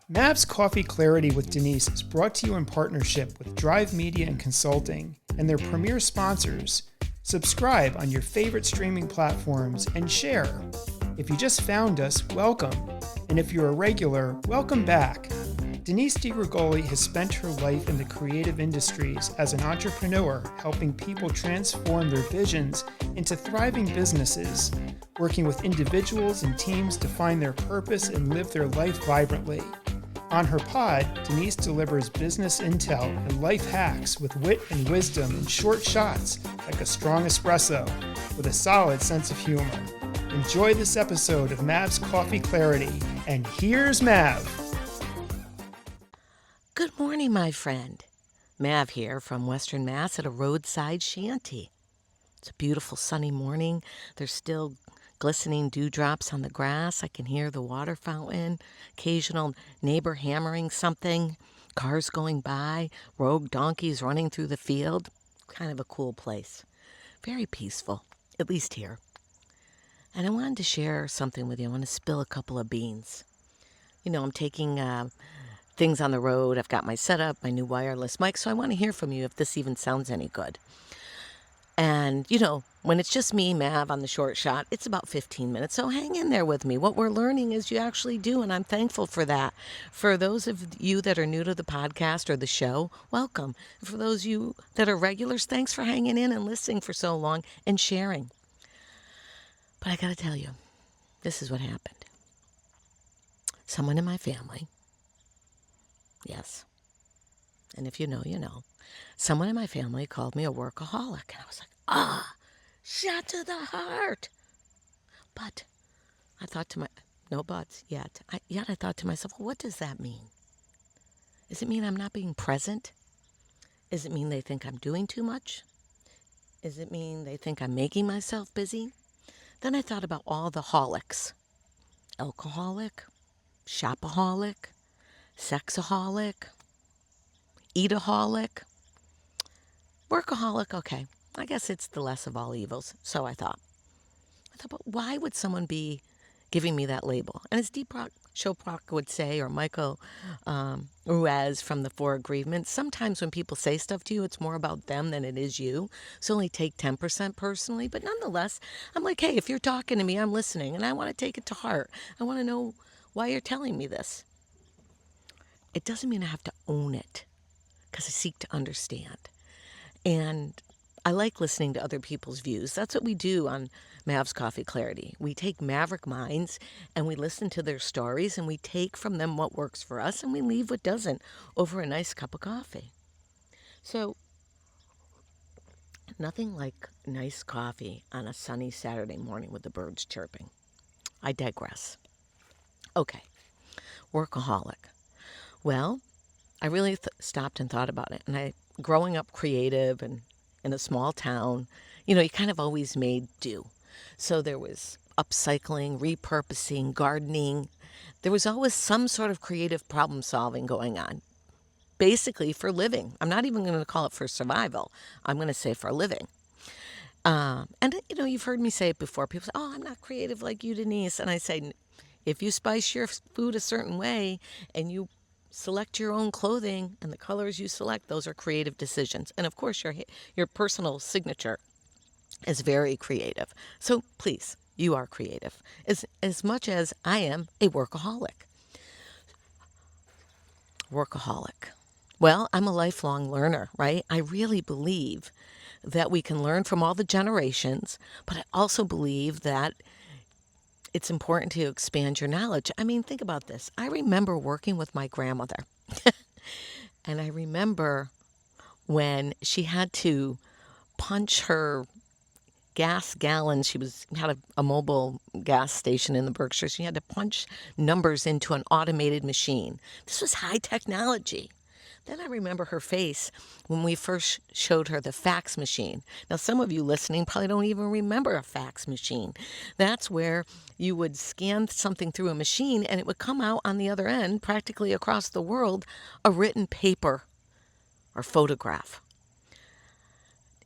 Mav's Coffee Clarity with Denise is brought to you in partnership with Drive Media and Consulting and their premier sponsors. Subscribe on your favorite streaming platforms and share. If you just found us, welcome. And if you're a regular, welcome back. Denise DiGrigoli has spent her life in the creative industries as an entrepreneur, helping people transform their visions into thriving businesses, working with individuals and teams to find their purpose and live their life vibrantly. On her pod, Denise delivers business intel and life hacks with wit and wisdom in short shots like a strong espresso with a solid sense of humor. Enjoy this episode of Mav's Coffee Clarity, and here's Mav. Good morning, my friend. Mav here from Western Mass at a roadside shanty. It's a beautiful sunny morning. There's still glistening dewdrops on the grass. I can hear the water fountain, occasional neighbor hammering something, cars going by, rogue donkeys running through the field. Kind of a cool place. Very peaceful, at least here. And I wanted to share something with you. I want to spill a couple of beans. You know, I'm taking things on the road. I've got my setup, my new wireless mic, so I want to hear from you if this even sounds any good. And, you know, when it's just me, Mav, on the short shot, it's about 15 minutes, so hang in there with me. What we're learning is you actually do, and I'm thankful for that. For those of you that are new to the podcast or the show, welcome. For those of you that are regulars, thanks for hanging in and listening for so long and sharing. But I got to tell you, this is what happened. Someone in my family, yes, and if you know, you know. Someone in my family called me a workaholic, and I was like, shot to the heart. But I thought to no buts yet. I thought to myself, well, what does that mean? Does it mean I'm not being present? Does it mean they think I'm doing too much? Does it mean they think I'm making myself busy? Then I thought about all the holics. Alcoholic, shopaholic, sexaholic, eataholic, workaholic. Okay, I guess it's the less of all evils, so I thought, but why would someone be giving me that label? And as Deepak Chopra would say, or Michael Ruiz from the Four Agreements, sometimes when people say stuff to you, it's more about them than it is you. So only take 10% personally, but nonetheless, I'm like, hey, if you're talking to me, I'm listening, and I want to take it to heart. I want to know why you're telling me this. It doesn't mean I have to own it, because I seek to understand. And I like listening to other people's views. That's what we do on Mav's Coffee Clarity. We take maverick minds and we listen to their stories and we take from them what works for us and we leave what doesn't over a nice cup of coffee. So, nothing like nice coffee on a sunny Saturday morning with the birds chirping. I digress. Okay, workaholic. Well, I really stopped and thought about it. And growing up creative and in a small town, you know, you kind of always made do. So there was upcycling, repurposing, gardening. There was always some sort of creative problem solving going on, basically for living. I'm not even going to call it for survival. I'm going to say for living. And, you know, you've heard me say it before. People say, oh, I'm not creative like you, Denise. And I say, if you spice your food a certain way and you select your own clothing and the colors you select, those are creative decisions. And of course, your personal signature is very creative. So please, you are creative as much as I am a workaholic. Workaholic. Well, I'm a lifelong learner, right? I really believe that we can learn from all the generations, but I also believe that it's important to expand your knowledge. I mean, think about this. I remember working with my grandmother. And I remember when she had to punch her gas gallons. She had a mobile gas station in the Berkshires. She had to punch numbers into an automated machine. This was high technology. Then I remember her face when we first showed her the fax machine. Now, some of you listening probably don't even remember a fax machine. That's where you would scan something through a machine and it would come out on the other end, practically across the world, a written paper or photograph.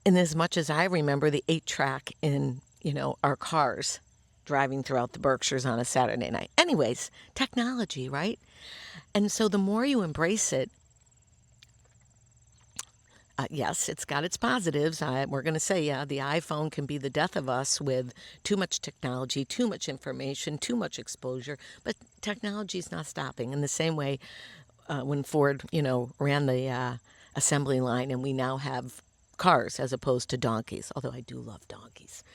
And as much as I remember the 8-track in, our cars driving throughout the Berkshires on a Saturday night. Anyways, technology, right? And so the more you embrace it, yes, it's got its positives. We're going to say, yeah, the iPhone can be the death of us with too much technology, too much information, too much exposure. But technology is not stopping. In the same way, when Ford, ran the assembly line, and we now have cars as opposed to donkeys. Although I do love donkeys.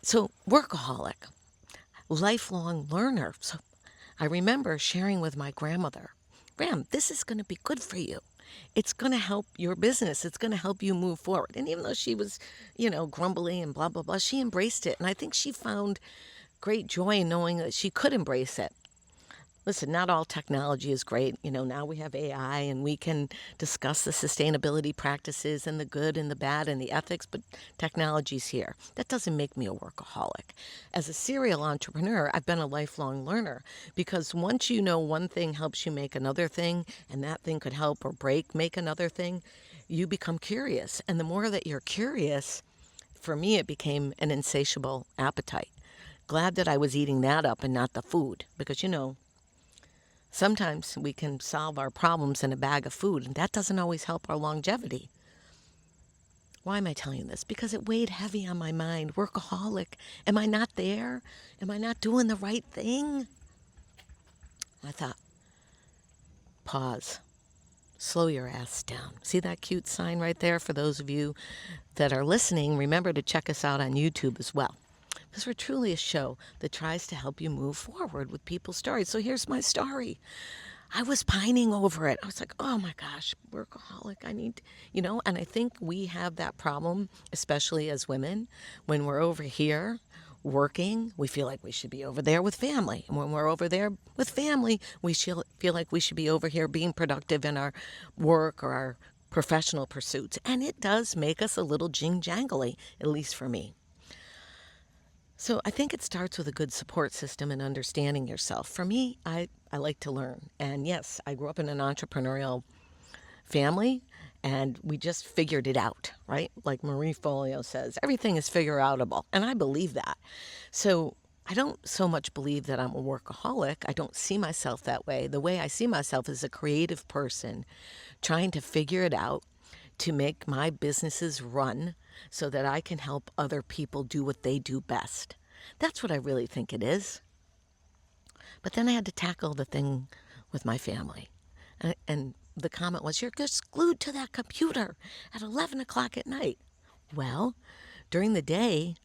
So workaholic, lifelong learner. So I remember sharing with my grandmother, Graham, this is going to be good for you. It's going to help your business. It's going to help you move forward. And even though she was, grumbly and blah, blah, blah, she embraced it. And I think she found great joy in knowing that she could embrace it. Listen, not all technology is great. Now we have AI and we can discuss the sustainability practices and the good and the bad and the ethics, but technology's here. That doesn't make me a workaholic. As a serial entrepreneur, I've been a lifelong learner because once you know one thing helps you make another thing, and that thing could help or make another thing, you become curious. And the more that you're curious, for me, it became an insatiable appetite. Glad that I was eating that up and not the food because, sometimes we can solve our problems in a bag of food, and that doesn't always help our longevity. Why am I telling you this? Because it weighed heavy on my mind. Workaholic. Am I not there? Am I not doing the right thing? I thought, pause. Slow your ass down. See that cute sign right there? For those of you that are listening, remember to check us out on YouTube as well. Because we're truly a show that tries to help you move forward with people's stories. So here's my story. I was pining over it. I was like, oh my gosh, workaholic. I need, and I think we have that problem, especially as women. When we're over here working, we feel like we should be over there with family. And when we're over there with family, we feel like we should be over here being productive in our work or our professional pursuits. And it does make us a little jing-jangly, at least for me. So I think it starts with a good support system and understanding yourself. For me, I like to learn. And yes, I grew up in an entrepreneurial family, and we just figured it out, right? Like Marie Forleo says, everything is figure-outable. And I believe that. So I don't so much believe that I'm a workaholic. I don't see myself that way. The way I see myself is a creative person trying to figure it out to make my businesses run so that I can help other people do what they do best. That's what I really think it is. But then I had to tackle the thing with my family. And the comment was, you're just glued to that computer at 11 o'clock at night. Well, during the day,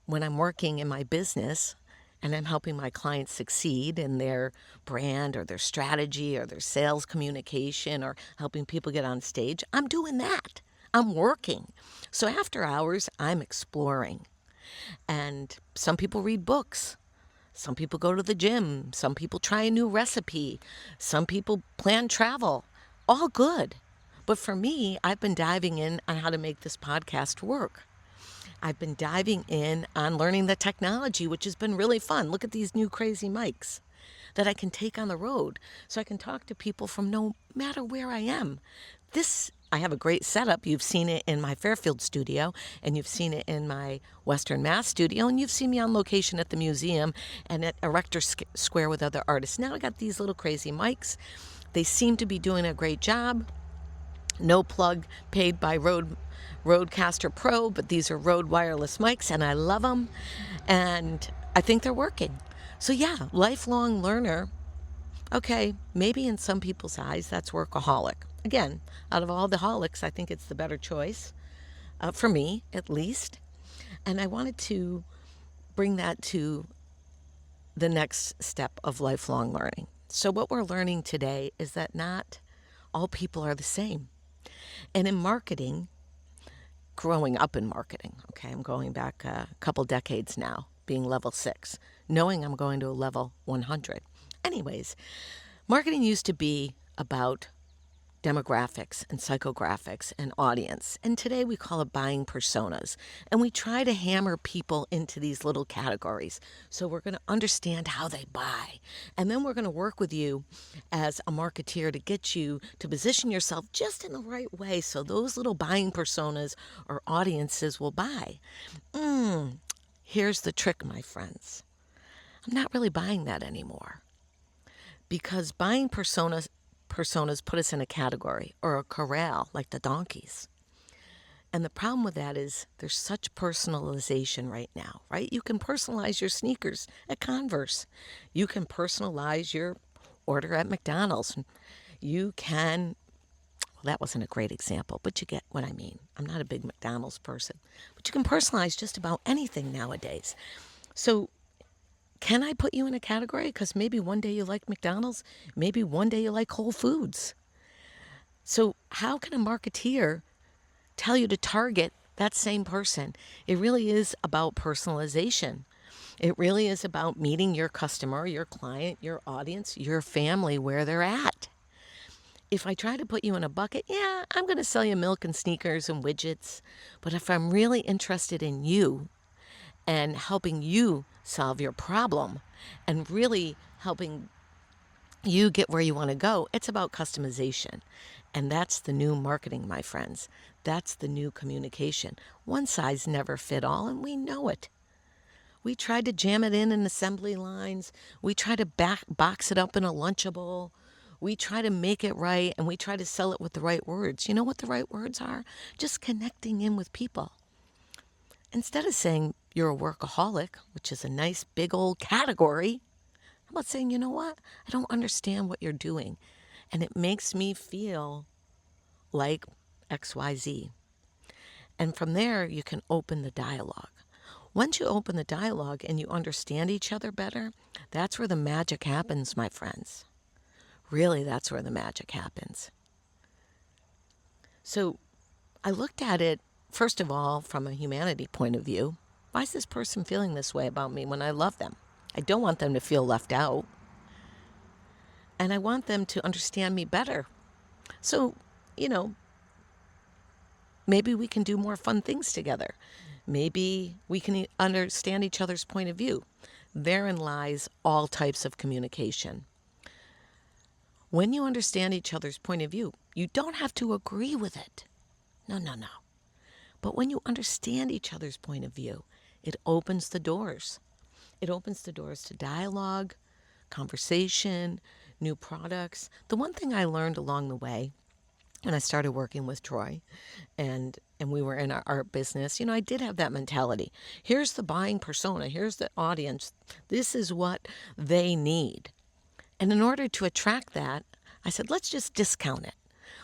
when I'm working in my business and I'm helping my clients succeed in their brand or their strategy or their sales communication or helping people get on stage, I'm doing that. I'm working. So after hours, I'm exploring. And some people read books. Some people go to the gym. Some people try a new recipe. Some people plan travel. All good. But for me, I've been diving in on how to make this podcast work. I've been diving in on learning the technology, which has been really fun. Look at these new crazy mics that I can take on the road so I can talk to people from no matter where I am. I have a great setup. You've seen it in my Fairfield studio, and you've seen it in my Western Mass studio, and you've seen me on location at the museum and at Erector Square with other artists. Now I got these little crazy mics. They seem to be doing a great job. No plug paid by Rodecaster Pro, but these are Rode wireless mics, and I love them, and I think they're working. So yeah, lifelong learner. Okay, maybe in some people's eyes, that's workaholic. Again, out of all the holics, I think it's the better choice, for me at least. And I wanted to bring that to the next step of lifelong learning. So what we're learning today is that not all people are the same. And in marketing, growing up in marketing, okay, I'm going back a couple decades now, being level 6, knowing I'm going to a level 100. Anyways, marketing used to be about demographics and psychographics and audience. And today we call it buying personas. And we try to hammer people into these little categories. So we're going to understand how they buy. And then we're going to work with you as a marketeer to get you to position yourself just in the right way so those little buying personas or audiences will buy. Here's the trick, my friends. I'm not really buying that anymore, because buying personas put us in a category or a corral like the donkeys. And the problem with that is there's such personalization right now, right? You can personalize your sneakers at Converse. You can personalize your order at McDonald's. You can, well, that wasn't a great example, but you get what I mean. I'm not a big McDonald's person, but you can personalize just about anything nowadays. So can I put you in a category? Because maybe one day you like McDonald's, maybe one day you like Whole Foods. So how can a marketeer tell you to target that same person? It really is about personalization. It really is about meeting your customer, your client, your audience, your family where they're at. If I try to put you in a bucket, yeah, I'm going to sell you milk and sneakers and widgets. But if I'm really interested in you and helping you solve your problem and really helping you get where you want to go, it's about customization. And that's the new marketing, my friends. That's the new communication. One size never fit all, and we know it. We tried to jam it in assembly lines. We try to box it up in a Lunchable. We try to make it right, and we try to sell it with the right words. You know what the right words are? Just connecting in with people. Instead of saying you're a workaholic, which is a nice big old category, how about saying, you know what? I don't understand what you're doing, and it makes me feel like XYZ. And from there, you can open the dialogue. Once you open the dialogue and you understand each other better, that's where the magic happens, my friends. Really, that's where the magic happens. So I looked at it, first of all, from a humanity point of view. Why is this person feeling this way about me when I love them? I don't want them to feel left out. And I want them to understand me better. So, maybe we can do more fun things together. Maybe we can understand each other's point of view. Therein lies all types of communication. When you understand each other's point of view, you don't have to agree with it. No. But when you understand each other's point of view, it opens the doors. It opens the doors to dialogue, conversation, new products. The one thing I learned along the way when I started working with Troy and we were in our art business, I did have that mentality. Here's the buying persona. Here's the audience. This is what they need. And in order to attract that, I said, let's just discount it.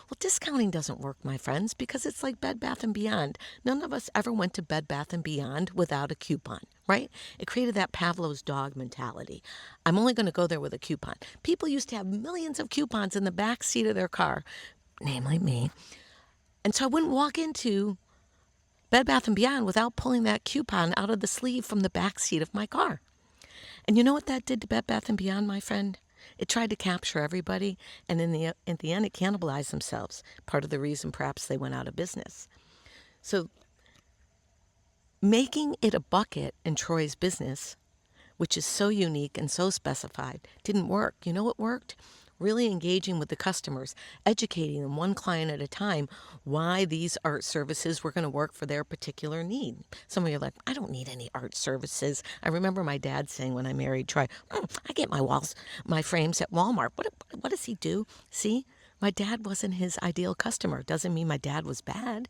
Well, discounting doesn't work, my friends, because it's like Bed Bath & Beyond. None of us ever went to Bed Bath & Beyond without a coupon, right? It created that Pavlov's dog mentality. I'm only going to go there with a coupon. People used to have millions of coupons in the back seat of their car, namely me. And so I wouldn't walk into Bed Bath & Beyond without pulling that coupon out of the sleeve from the back seat of my car. And you know what that did to Bed Bath & Beyond, my friend? It tried to capture everybody, and in the end, it cannibalized themselves. Part of the reason perhaps they went out of business. So making it a bucket in Troy's business, which is so unique and so specified, didn't work. You know what worked? Really engaging with the customers, educating them one client at a time why these art services were going to work for their particular need. Some of you are like, I don't need any art services. I remember my dad saying when I married Troy, I get my frames at Walmart. What does he do? See, my dad wasn't his ideal customer. Doesn't mean my dad was bad.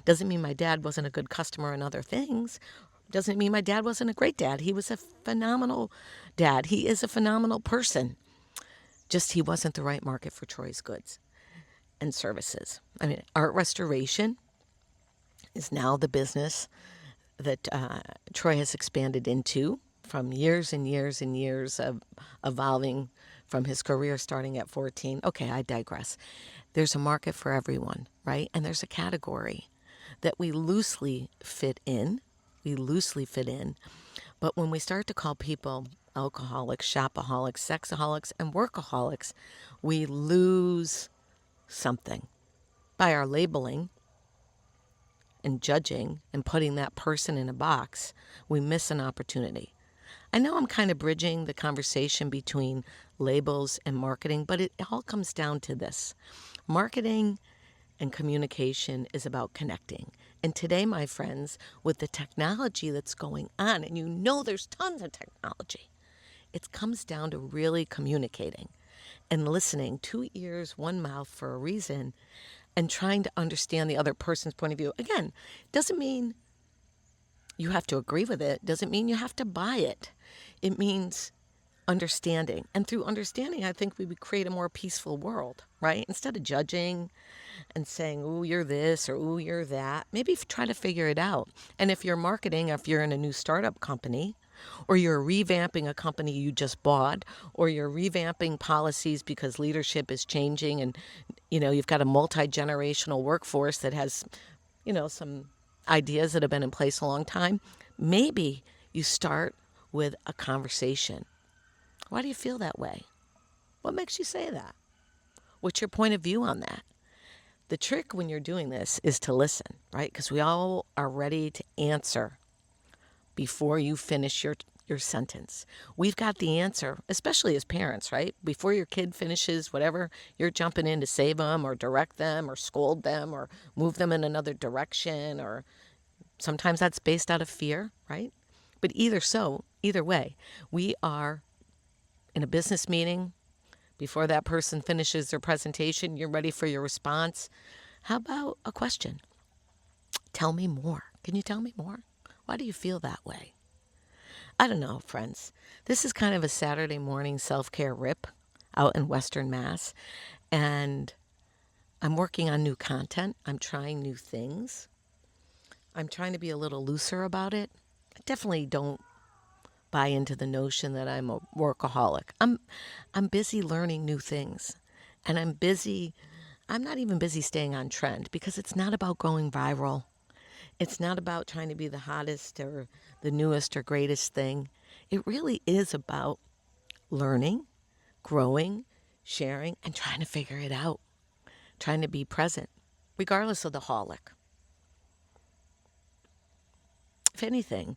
Doesn't mean my dad wasn't a good customer in other things. Doesn't mean my dad wasn't a great dad. He was a phenomenal dad. He is a phenomenal person. Just he wasn't the right market for Troy's goods and services. I mean, art restoration is now the business that Troy has expanded into from years and years and years of evolving from his career starting at 14. Okay, I digress. There's a market for everyone, right? And there's a category that we loosely fit in. But when we start to call people alcoholics, shopaholics, sexaholics, and workaholics, we lose something. By our labeling and judging and putting that person in a box, we miss an opportunity. I know I'm kind of bridging the conversation between labels and marketing, but it all comes down to this. Marketing and communication is about connecting. And today, my friends, with the technology that's going on, and you know there's tons of technology, it comes down to really communicating and listening. Two ears, one mouth for a reason, and trying to understand the other person's point of view. Again, doesn't mean you have to agree with it, doesn't mean you have to buy it. It means understanding. And through understanding, I think we would create a more peaceful world, right? Instead of judging and saying, ooh, you're this or ooh, you're that, maybe try to figure it out. And if you're marketing, if you're in a new startup company, or you're revamping a company you just bought, or you're revamping policies because leadership is changing and, you've got a multi-generational workforce that has, some ideas that have been in place a long time, maybe you start with a conversation. Why do you feel that way? What makes you say that? What's your point of view on that? The trick when you're doing this is to listen, right? Because we all are ready to answer before you finish your sentence. We've got the answer, especially as parents, right? Before your kid finishes whatever, you're jumping in to save them or direct them or scold them or move them in another direction, or sometimes that's based out of fear, right? But either way, we are in a business meeting. Before that person finishes their presentation, you're ready for your response. How about a question? Tell me more. Can you tell me more? Why do you feel that way? I don't know, friends. This is kind of a Saturday morning self-care rip out in Western Mass. And I'm working on new content. I'm trying new things. I'm trying to be a little looser about it. I definitely don't buy into the notion that I'm a workaholic. I'm busy learning new things. And I'm not even busy staying on trend, because it's not about going viral. It's not about trying to be the hottest or the newest or greatest thing. It really is about learning, growing, sharing, and trying to figure it out. Trying to be present, regardless of the holic. If anything,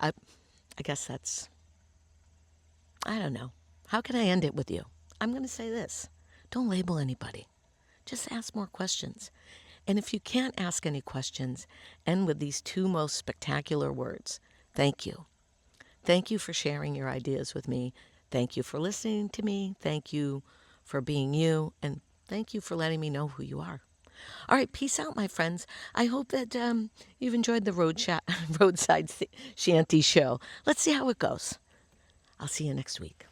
I guess I don't know. How can I end it with you? I'm going to say this. Don't label anybody. Just ask more questions. And if you can't ask any questions, end with these two most spectacular words. Thank you. Thank you for sharing your ideas with me. Thank you for listening to me. Thank you for being you. And thank you for letting me know who you are. All right, peace out, my friends. I hope that you've enjoyed the roadside shanty show. Let's see how it goes. I'll see you next week.